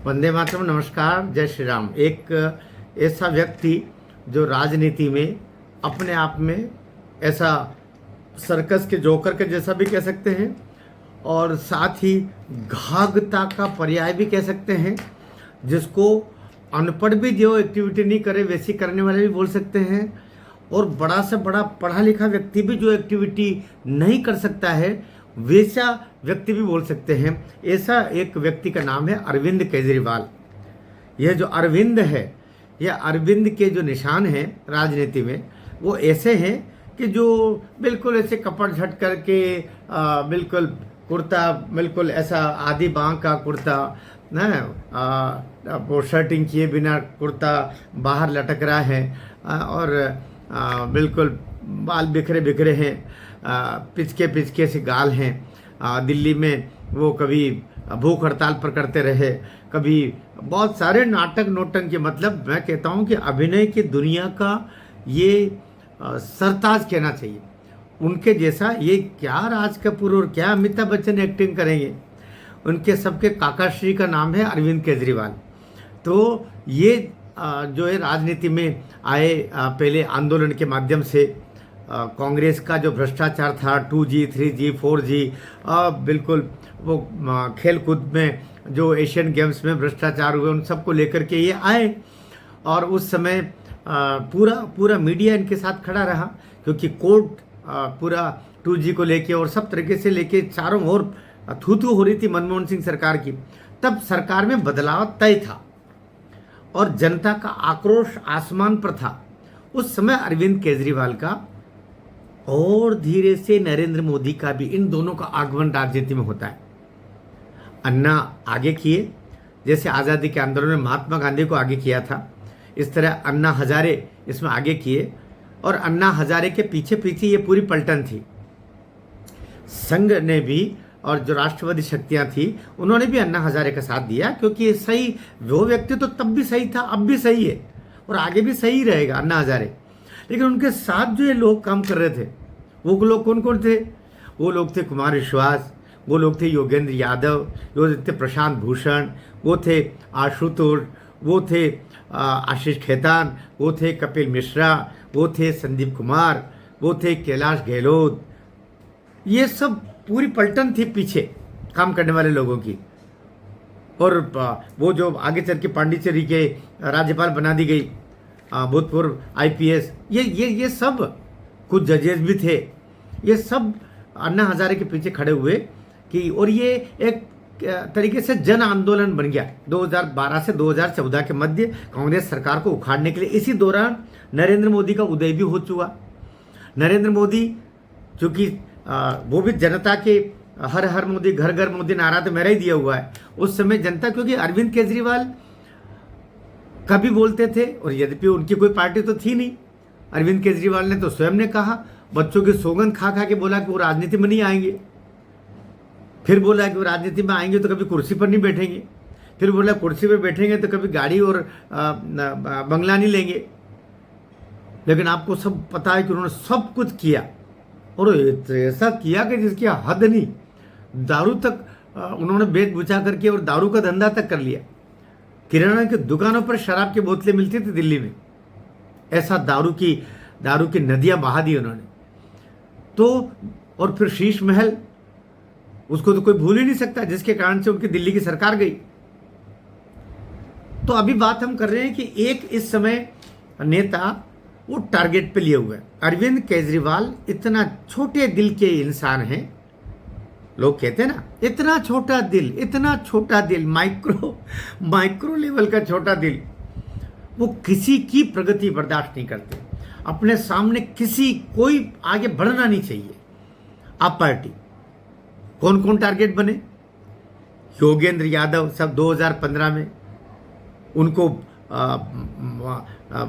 वंदे मातरम। नमस्कार, जय श्री राम। एक ऐसा व्यक्ति जो राजनीति में अपने आप में ऐसा सर्कस के जोकर के जैसा भी कह सकते हैं और साथ ही घाघता का पर्याय भी कह सकते हैं, जिसको अनपढ़ भी जो एक्टिविटी नहीं करे वैसी करने वाले भी बोल सकते हैं, और बड़ा से बड़ा पढ़ा लिखा व्यक्ति भी जो एक्टिविटी नहीं कर सकता है वैसा व्यक्ति भी बोल सकते हैं। ऐसा एक व्यक्ति का नाम है अरविंद केजरीवाल। यह जो अरविंद है, यह अरविंद के जो निशान हैं राजनीति में वो ऐसे हैं कि जो बिल्कुल ऐसे कपड़ झट करके बिल्कुल कुर्ता, बिल्कुल ऐसा आधी बांह का कुर्ता ना, वो शर्टिंग किए बिना कुर्ता बाहर लटक रहा है और बिल्कुल बाल बिखरे बिखरे हैं, पिचके पिचके से गाल हैं। दिल्ली में वो कभी भूख हड़ताल पर करते रहे, कभी बहुत सारे नाटक नोटंकी। मतलब मैं कहता हूँ कि अभिनय की दुनिया का ये सरताज कहना चाहिए। उनके जैसा ये क्या राज कपूर और क्या अमिताभ बच्चन एक्टिंग करेंगे। उनके सबके काकाश्री का नाम है अरविंद केजरीवाल। तो ये जो है राजनीति में आए पहले आंदोलन के माध्यम से कांग्रेस का जो भ्रष्टाचार था 2G 3G 4G, बिल्कुल वो खेल कूद में जो एशियन गेम्स में भ्रष्टाचार हुए उन सबको लेकर के ये आए। और उस समय पूरा मीडिया इनके साथ खड़ा रहा, क्योंकि कोर्ट पूरा 2G को लेके और सब तरीके से लेके चारों ओर थू हो रही थी मनमोहन सिंह सरकार की। तब सरकार में बदलाव तय था और जनता का आक्रोश आसमान पर था। उस समय अरविंद केजरीवाल का और धीरे से नरेंद्र मोदी का भी, इन दोनों का आगमन राजनीति में होता है। अन्ना आगे किए, जैसे आज़ादी के आंदोलन में महात्मा गांधी को आगे किया था, इस तरह अन्ना हजारे इसमें आगे किए। और अन्ना हजारे के पीछे पीछे ये पूरी पलटन थी। संघ ने भी और जो राष्ट्रवादी शक्तियां थी उन्होंने भी अन्ना हजारे का साथ दिया, क्योंकि सही वो व्यक्ति तो तब भी सही था, अब भी सही है और आगे भी सही रहेगा अन्ना हजारे। लेकिन उनके साथ जो ये लोग काम कर रहे थे वो लोग कौन कौन थे? वो लोग थे कुमार विश्वास, वो लोग थे योगेंद्र यादव, वो थे प्रशांत भूषण, वो थे आशुतोष, वो थे आशीष खेतान, वो थे कपिल मिश्रा, वो थे संदीप कुमार, वो थे कैलाश गहलोत। ये सब पूरी पलटन थी पीछे काम करने वाले लोगों की। और वो जो आगे चल के पांडिचेरी के राज्यपाल बना दी गई भूतपूर्व IPS, ये सब कुछ जजेस भी थे। ये सब अन्ना हजारे के पीछे खड़े हुए कि, और ये एक तरीके से जन आंदोलन बन गया 2012 से 2014 के मध्य कांग्रेस सरकार को उखाड़ने के लिए। इसी दौरान नरेंद्र मोदी का उदय भी हो चुका। नरेंद्र मोदी चूँकि वो भी जनता के हर हर मोदी घर घर मोदी नारा तो मेरा ही दिया हुआ है। उस समय जनता, क्योंकि अरविंद केजरीवाल कभी बोलते थे, और यद्यपि उनकी कोई पार्टी तो थी नहीं, अरविंद केजरीवाल ने तो स्वयं ने कहा, बच्चों की सौगंध खा खा के बोला कि वो राजनीति में नहीं आएंगे। फिर बोला कि वो राजनीति में आएंगे तो कभी कुर्सी पर नहीं बैठेंगे। फिर बोला कुर्सी पर बैठेंगे तो कभी गाड़ी और बंगला नहीं लेंगे। लेकिन आपको सब पता है कि उन्होंने सब कुछ किया, और ऐसा किया कि जिसकी हद नहीं। दारू तक उन्होंने बेच बुझा करके और दारू का धंधा तक कर लिया। किराना की दुकानों पर शराब की बोतलें मिलती थी दिल्ली में। ऐसा दारू की नदियां बहा दी उन्होंने। तो और फिर शीश महल, उसको तो कोई भूल ही नहीं सकता, जिसके कारण से उनकी दिल्ली की सरकार गई। तो अभी बात हम कर रहे हैं कि एक इस समय नेता वो टारगेट पे लिए हुए हैं। अरविंद केजरीवाल इतना छोटे दिल के इंसान हैं। लोग कहते हैं ना, इतना छोटा दिल, माइक्रो लेवल का छोटा दिल। वो किसी की प्रगति बर्दाश्त नहीं करते। अपने सामने कोई आगे बढ़ना नहीं चाहिए। आप पार्टी कौन कौन टारगेट बने? योगेंद्र यादव सब 2015 में उनको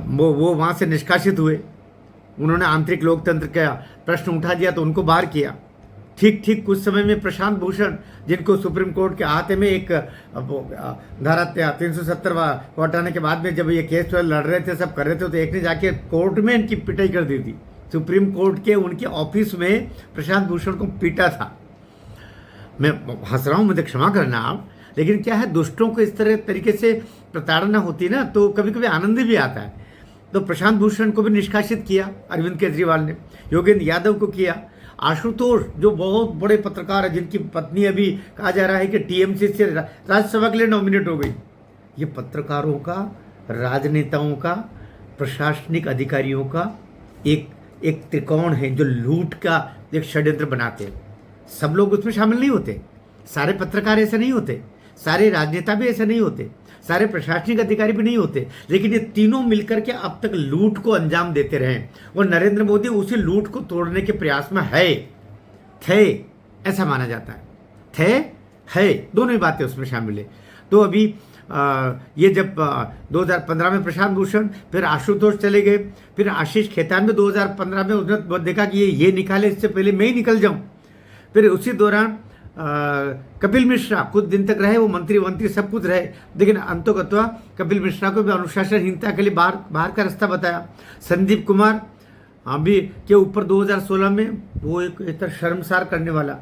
वो वहाँ से निष्कासित हुए। उन्होंने आंतरिक लोकतंत्र का प्रश्न उठा दिया तो उनको बाहर किया। ठीक कुछ समय में प्रशांत भूषण, जिनको सुप्रीम कोर्ट के हाथ में एक धारा 370 को हटाने के बाद में जब ये केस लड़ रहे थे, सब कर रहे थे, तो एक ने जाके कोर्ट में इनकी पिटाई कर दी थी। सुप्रीम कोर्ट के उनके ऑफिस में प्रशांत भूषण को पीटा था। मैं हंस रहा हूँ, मुझे क्षमा करना आप, लेकिन क्या है, दुष्टों को इस तरह तरीके से प्रताड़ना होती है ना, तो कभी कभी आनंद भी आता है। तो प्रशांत भूषण को भी निष्कासित किया अरविंद केजरीवाल ने, योगेंद्र यादव को किया, आशुतोष जो बहुत बड़े पत्रकार है, जिनकी पत्नी अभी कहा जा रहा है कि टीएमसी से राज्यसभा के लिए नॉमिनेट हो गई। ये पत्रकारों का, राजनेताओं का, प्रशासनिक अधिकारियों का एक त्रिकोण है जो लूट का एक षड्यंत्र बनाते हैं। सब लोग उसमें शामिल नहीं होते, सारे पत्रकार ऐसे नहीं होते, सारे राजनेता भी ऐसे नहीं होते, सारे प्रशासनिक अधिकारी भी नहीं होते, लेकिन ये तीनों मिलकर के अब तक लूट को अंजाम देते रहे और नरेंद्र मोदी उसी लूट को तोड़ने के प्रयास में थे ऐसा माना जाता है। है दोनों ही बातें उसमें शामिल है। तो अभी ये जब 2015 में प्रशांत भूषण, फिर आशुतोष चले गए, फिर आशीष खेतान में 2015 में उसने देखा कि ये निकाले, इससे पहले मैं ही निकल जाऊं। फिर उसी दौरान कपिल मिश्रा कुछ दिन तक रहे, वो मंत्री सब कुछ रहे, लेकिन अंतोगत्वा कपिल मिश्रा को भी अनुशासनहीनता के लिए बाहर का रास्ता बताया। संदीप कुमार अभी के ऊपर 2016 में वो एक इतना शर्मसार करने वाला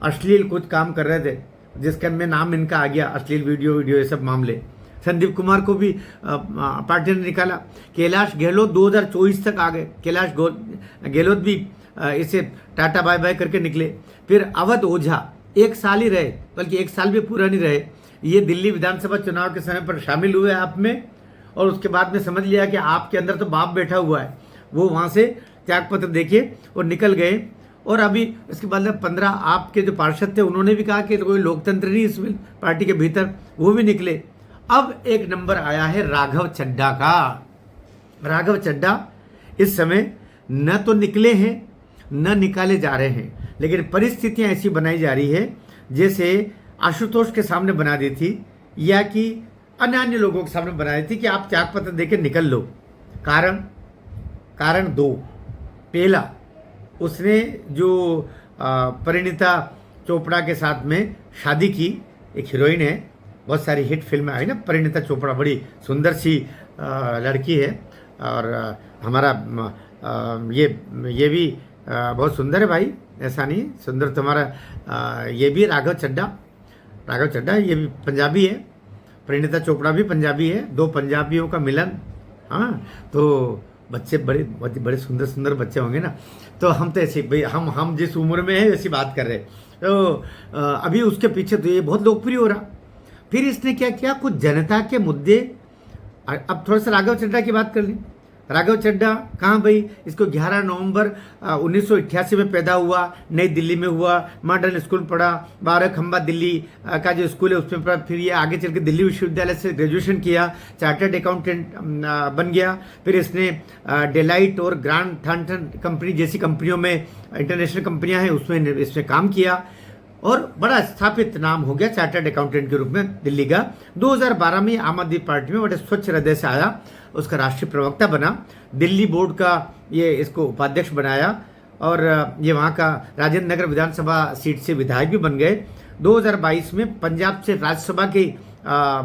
अश्लील कुछ काम कर रहे थे, जिसका में नाम इनका आ गया, अश्लील वीडियो ये सब मामले। संदीप कुमार को भी पार्टी ने निकाला। कैलाश गहलोत 2024 तक आ गए, कैलाश गहलोत भी इसे टाटा बाय बाय करके निकले। फिर अवध ओझा 1 साल ही रहे, बल्कि 1 साल भी पूरा नहीं रहे, ये दिल्ली विधानसभा चुनाव के समय पर शामिल हुए आप में, और उसके बाद में समझ लिया कि आपके अंदर तो बाप बैठा हुआ है, वो वहाँ से त्यागपत्र देके और निकल गए। और अभी इसके बाद 15 आपके जो पार्षद थे उन्होंने भी कहा कि कोई लोकतंत्र नहीं इसमें पार्टी के भीतर, वो भी निकले। अब एक नंबर आया है राघव चड्ढा का। राघव चड्ढा इस समय न तो निकले हैं न निकाले जा रहे हैं, लेकिन परिस्थितियां ऐसी बनाई जा रही है जैसे आशुतोष के सामने बना दी थी, या कि अन्य लोगों के सामने बना दी थी कि आप त्यागपत्र देके निकल लो। कारण 2, पहला, उसने जो परिणीता चोपड़ा के साथ में शादी की, एक हीरोइन है, बहुत सारी हिट फिल्में आई ना, परिणीता चोपड़ा बड़ी सुंदर सी लड़की है, और हमारा ये भी बहुत सुंदर है भाई, ऐसा नहीं सुंदर तुम्हारा ये भी राघव चड्ढा ये भी पंजाबी है, परिणीता चोपड़ा भी पंजाबी है, 2 पंजाबियों का मिलन। हाँ, तो बच्चे बड़े सुंदर बच्चे होंगे ना। तो हम तो ऐसे भाई, हम जिस उम्र में है वैसी बात कर रहे हैं। तो अभी उसके पीछे तो ये बहुत लोकप्रिय हो रहा। फिर इसने क्या किया, कुछ जनता के मुद्दे। अब थोड़ा सा राघव चड्ढा की बात कर लें। राघव चड्ढा कहाँ भाई, इसको 11 नवंबर 1988 में पैदा हुआ, नई दिल्ली में हुआ, मॉडर्न स्कूल पढ़ा, 12 खंबा दिल्ली का जो स्कूल है उसमें पढ़ा। फिर ये आगे चल के दिल्ली विश्वविद्यालय से ग्रेजुएशन किया, चार्टर्ड अकाउंटेंट बन गया। फिर इसने डेलाइट और ग्रांड थॉर्नटन कंपनी जैसी कंपनियों में, इंटरनेशनल कंपनियां हैं उसमें इसने काम किया, और बड़ा स्थापित नाम हो गया चार्टर्ड अकाउंटेंट के रूप में दिल्ली का। 2012 में आम आदमी पार्टी में बड़े स्वच्छ हृदय से आया, उसका राष्ट्रीय प्रवक्ता बना, दिल्ली बोर्ड का ये इसको उपाध्यक्ष बनाया, और ये वहाँ का राजेंद्र नगर विधानसभा सीट से विधायक भी बन गए। 2022 में पंजाब से राज्यसभा के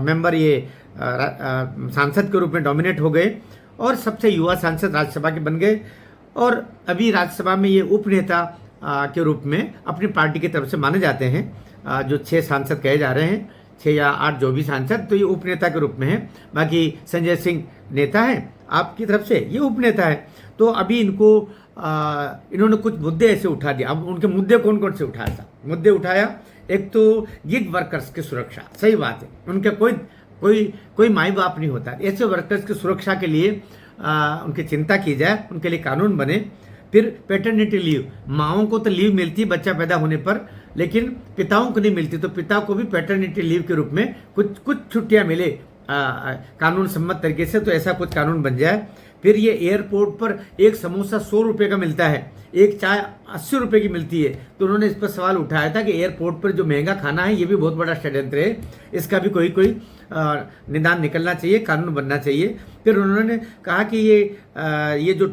मेंबर ये सांसद के रूप में नॉमिनेट हो गए, और सबसे युवा सांसद राज्यसभा के बन गए। और अभी राज्यसभा में ये उपनेता के रूप में अपनी पार्टी की तरफ से माने जाते हैं। जो 6 सांसद कहे जा रहे हैं, 6 या 8 जो भी सांसद, तो ये उपनेता के रूप में है। बाकी संजय सिंह नेता है आपकी तरफ से, ये उपनेता है। तो अभी इन्होंने कुछ मुद्दे ऐसे उठा दिए। अब उनके मुद्दे कौन कौन से उठाया था? मुद्दे उठाया, एक तो गिग वर्कर्स की सुरक्षा। सही बात है, उनके कोई माई बाप नहीं होता, ऐसे वर्कर्स की सुरक्षा के लिए उनकी चिंता की जाए, उनके लिए कानून बने। फिर पैटर्निटी लीव, माओं को तो लीव मिलती है बच्चा पैदा होने पर, लेकिन पिताओं को नहीं मिलती, तो पिता को भी पैटर्निटी लीव के रूप में कुछ छुट्टियां मिले कानून सम्मत तरीके से, तो ऐसा कुछ कानून बन जाए। फिर ये एयरपोर्ट पर एक समोसा 100 रुपये का मिलता है, एक चाय 80 रुपये की मिलती है, तो उन्होंने इस पर सवाल उठाया था कि एयरपोर्ट पर जो महंगा खाना है ये भी बहुत बड़ा षड्यंत्र है, इसका भी कोई निदान निकलना चाहिए, कानून बनना चाहिए। फिर उन्होंने कहा कि ये जो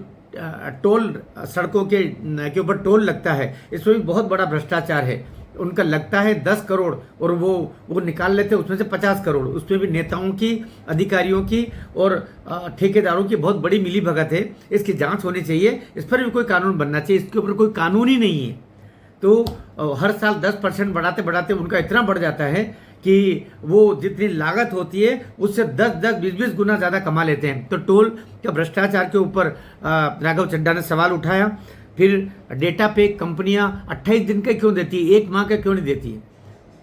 टोल, सड़कों के ऊपर टोल लगता है, इसमें भी बहुत बड़ा भ्रष्टाचार है। उनका लगता है 10 करोड़ और वो निकाल लेते हैं उसमें से 50 करोड़। उसमें भी नेताओं की, अधिकारियों की और ठेकेदारों की बहुत बड़ी मिली भगत है। इसकी जांच होनी चाहिए, इस पर भी कोई कानून बनना चाहिए। इसके ऊपर कोई कानून ही नहीं है, तो हर साल 10% बढ़ाते बढ़ाते उनका इतना बढ़ जाता है कि वो जितनी लागत होती है उससे 10-10, 20-20 गुना ज़्यादा कमा लेते हैं। तो टोल के भ्रष्टाचार के ऊपर राघव चड्ढा ने सवाल उठाया। फिर डेटा पे कंपनियां 28 दिन का क्यों देती है, 1 माह का क्यों नहीं देती है?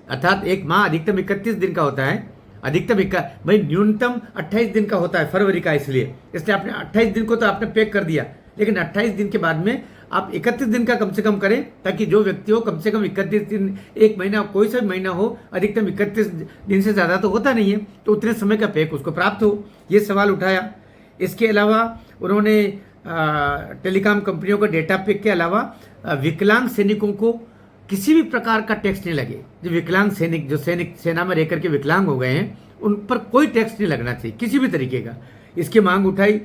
अर्थात 1 माह अधिकतम 31 दिन का होता है, अधिकतम भाई न्यूनतम 28 दिन का होता है फरवरी का, इसलिए आपने 28 दिन को तो आपने पैक कर दिया, लेकिन 28 दिन के बाद में आप 31 दिन का कम से कम करें, ताकि जो व्यक्ति हो कम से कम 31 दिन, 1 महीना, कोई सा भी महीना हो, अधिकतम 31 दिन से ज़्यादा तो होता नहीं है, तो उतने समय का पैक उसको प्राप्त हो। ये सवाल उठाया। इसके अलावा उन्होंने टेलीकॉम कंपनियों का डेटा पैक के अलावा विकलांग सैनिकों को किसी भी प्रकार का टैक्स नहीं लगे। जो विकलांग सैनिक, जो सैनिक सेना में रहकर के विकलांग हो गए हैं, उन पर कोई टैक्स नहीं लगना चाहिए किसी भी तरीके का। इसकी मांग उठाई।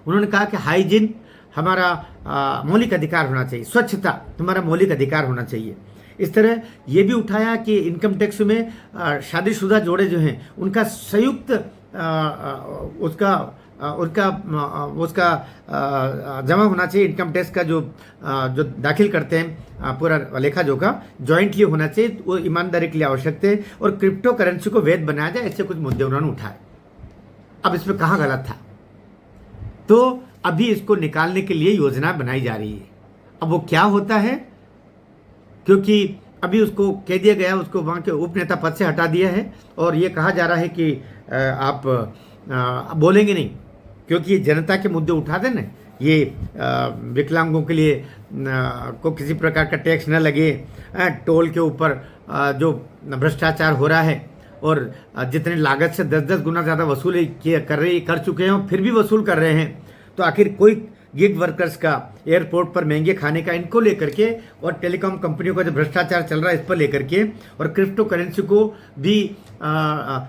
उन्होंने कहा कि हाइजीन हमारा मौलिक अधिकार होना चाहिए, स्वच्छता हमारा मौलिक अधिकार होना चाहिए। इस तरह ये भी उठाया कि इनकम टैक्स में शादीशुदा जोड़े जो हैं उनका संयुक्त उसका जमा होना चाहिए। इनकम टैक्स का जो दाखिल करते हैं पूरा लेखा जोखा जॉइंटली होना चाहिए, वो ईमानदारी के लिए आवश्यक है। और क्रिप्टो करेंसी को वैध बनाया जाए, ऐसे कुछ मुद्दे उन्होंने उठाए। अब इसमें कहाँ गलत था? तो अभी इसको निकालने के लिए योजना बनाई जा रही है। अब वो क्या होता है, क्योंकि अभी उसको कह दिया गया, उसको वहाँ के उप नेता पद से हटा दिया है और ये कहा जा रहा है कि आप बोलेंगे नहीं, क्योंकि ये जनता के मुद्दे उठाते ना, ये विकलांगों के लिए को किसी प्रकार का टैक्स न लगे, टोल के ऊपर जो भ्रष्टाचार हो रहा है और जितने लागत से 10-10 गुना ज़्यादा वसूल कर चुके हैं, फिर भी वसूल कर रहे हैं। तो आखिर कोई गिग वर्कर्स का, एयरपोर्ट पर महंगे खाने का, इनको लेकर के, और टेलीकॉम कंपनियों का जो भ्रष्टाचार चल रहा है इस पर लेकर के, और क्रिप्टो करेंसी को भी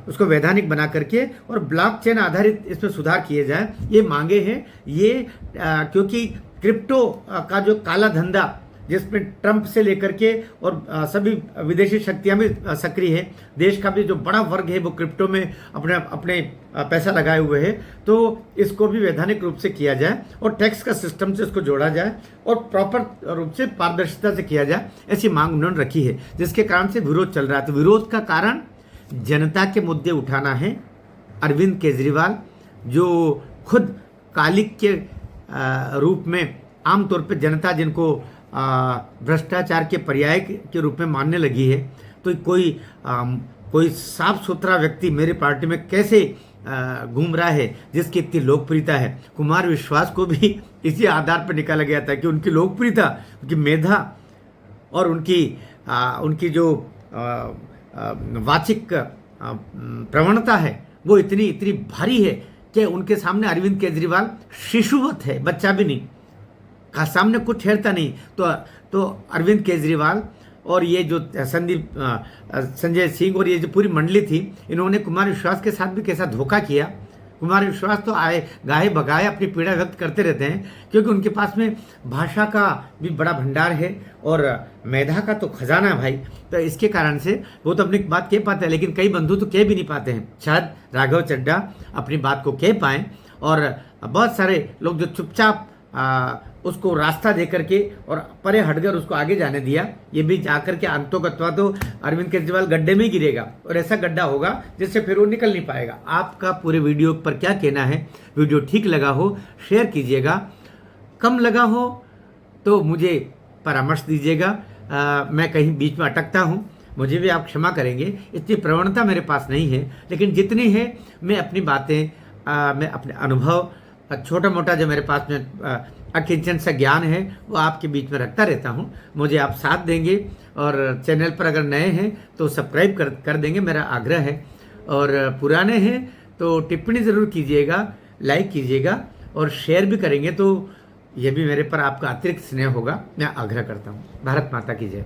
उसको वैधानिक बना करके और ब्लॉकचेन आधारित इसमें सुधार किए जाए, ये मांगे हैं। ये क्योंकि क्रिप्टो का जो काला धंधा, जिसमें ट्रंप से लेकर के और सभी विदेशी शक्तियां भी सक्रिय है, देश का भी जो बड़ा वर्ग है वो क्रिप्टो में अपने पैसा लगाए हुए है, तो इसको भी वैधानिक रूप से किया जाए और टैक्स का सिस्टम से इसको जोड़ा जाए और प्रॉपर रूप से पारदर्शिता से किया जाए, ऐसी मांग उन्होंने रखी है, जिसके कारण से विरोध चल रहा है। तो विरोध का कारण जनता के मुद्दे उठाना है। अरविंद केजरीवाल जो खुद कालिक के रूप में आमतौर पर जनता जिनको भ्रष्टाचार के पर्याय के रूप में मानने लगी है, तो कोई साफ सुथरा व्यक्ति मेरी पार्टी में कैसे घूम रहा है जिसकी इतनी लोकप्रियता है। कुमार विश्वास को भी इसी आधार पर निकाला गया था कि उनकी लोकप्रियता, उनकी मेधा और उनकी जो वाचिक प्रवणता है वो इतनी भारी है कि उनके सामने अरविंद केजरीवाल शिशुवत है, बच्चा भी नहीं, का सामने कुछ ठहरता नहीं। तो अरविंद केजरीवाल और ये जो संजय सिंह और ये जो पूरी मंडली थी, इन्होंने कुमार विश्वास के साथ भी कैसा धोखा किया। कुमार विश्वास तो आए गाए बगाए अपनी पीड़ा व्यक्त करते रहते हैं, क्योंकि उनके पास में भाषा का भी बड़ा भंडार है और मेधा का तो खजाना है भाई। तो इसके कारण से वो तो अपनी बात कह पाते हैं, लेकिन कई बंधु तो कह भी नहीं पाते हैं। शायद राघव चड्ढा अपनी बात को कह पाएँ, और बहुत सारे लोग जो चुपचाप उसको रास्ता दे करके और परे हटकर उसको आगे जाने दिया, ये भी जाकर के अंतोगत्वा तो अरविंद केजरीवाल गड्ढे में गिरेगा, और ऐसा गड्ढा होगा जिससे फिर वो निकल नहीं पाएगा। आपका पूरे वीडियो पर क्या कहना है? वीडियो ठीक लगा हो शेयर कीजिएगा, कम लगा हो तो मुझे परामर्श दीजिएगा। मैं कहीं बीच में अटकता हूँ, मुझे भी आप क्षमा करेंगे, इतनी प्रवणता मेरे पास नहीं है, लेकिन जितनी है मैं अपनी बातें, मैं अपने अनुभव, छोटा मोटा जो मेरे पास में अकिंचन सा ज्ञान है वो आपके बीच में रखता रहता हूँ। मुझे आप साथ देंगे, और चैनल पर अगर नए हैं तो सब्सक्राइब कर देंगे, मेरा आग्रह है। और पुराने हैं तो टिप्पणी ज़रूर कीजिएगा, लाइक कीजिएगा और शेयर भी करेंगे, तो ये भी मेरे पर आपका अतिरिक्त स्नेह होगा। मैं आग्रह करता हूँ। भारत माता की जय।